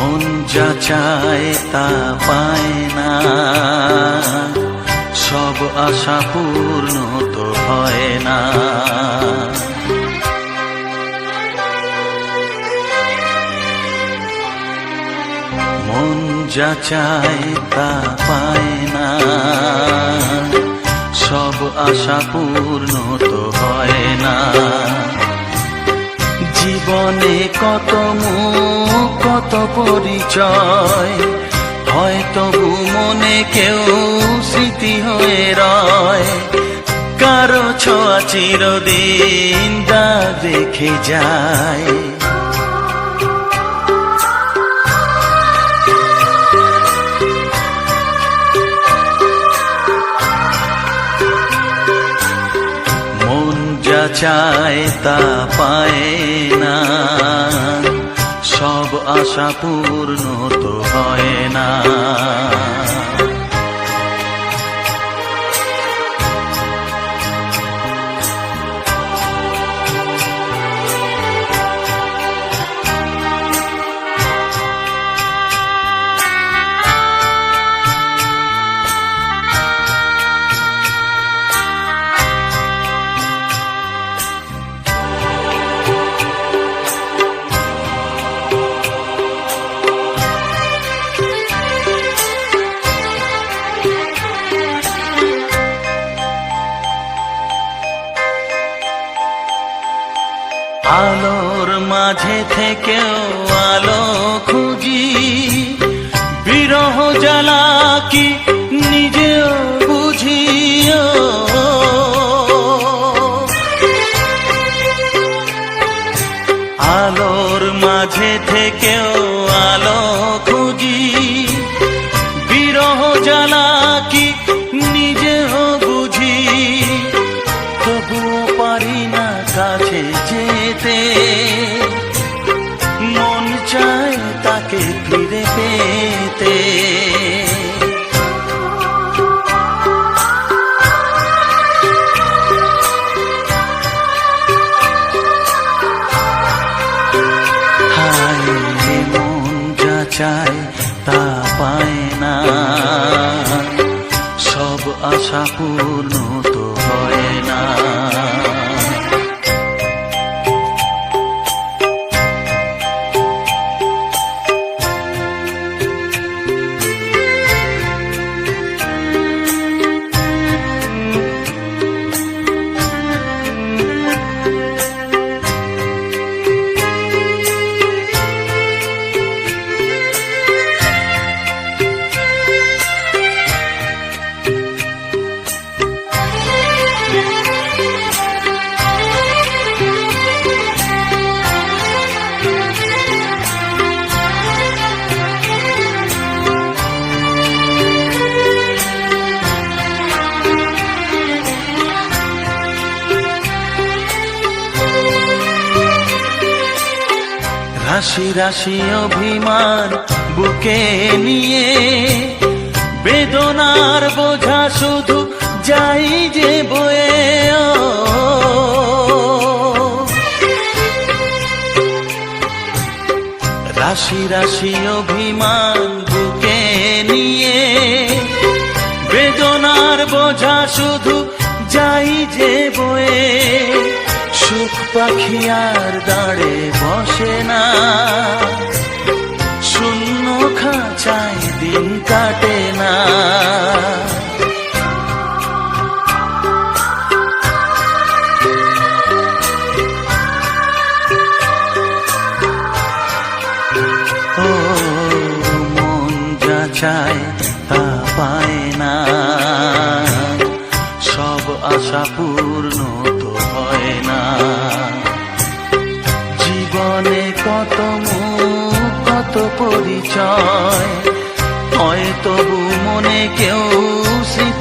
মন যা চায় তা পায় না, সব আশা পূর্ণ তো হয় না। মন যা চায় তা পায় না, সব আশা পূর্ণ তো হয় না। জীবনে কত মুখ কত পরিচয়, হয়তো মনে কেউ স্মৃতি হয়ে রয়। কারো ছোঁয়া চিরদিন দাগ রেখে যায়। মন যা চায় তা পায় না, সব আশা পূর্ণ তো হয় না। আলোর মাঝে থেকেও আলো খুঁজি, বিরহ জ্বালা কি নিজেও বুঝি। আলোর মাঝে থেকেও আলো খুঁজি, বিরহ জ্বালা কি নিজেও বুঝি। তবুও পারি না কাছে যেতে, মন চায় তাকে ফিরে পেতে। হায় মন যা চায় তা পায় না, সব আশা পূর্ণ তো হয় না। রাশি রাশি অভিমান বুকে নিয়ে, বেদনার বোঝা শুধু যাই যে বয়ে। রাশি রাশি অভিমান বুকে নিয়ে, বেদনার বোঝা শুধু যাই যে বয়ে। সুখ পাখি আর দাঁড়ে বসে না, শূন্য খাঁচায় দিন কাটে না। ও মন যা চায় তা পায় না, সব আশা পূর্ণ তো হয় না। জীবনে কত মুখ কত পরিচয়, হয়তো মনে কেউ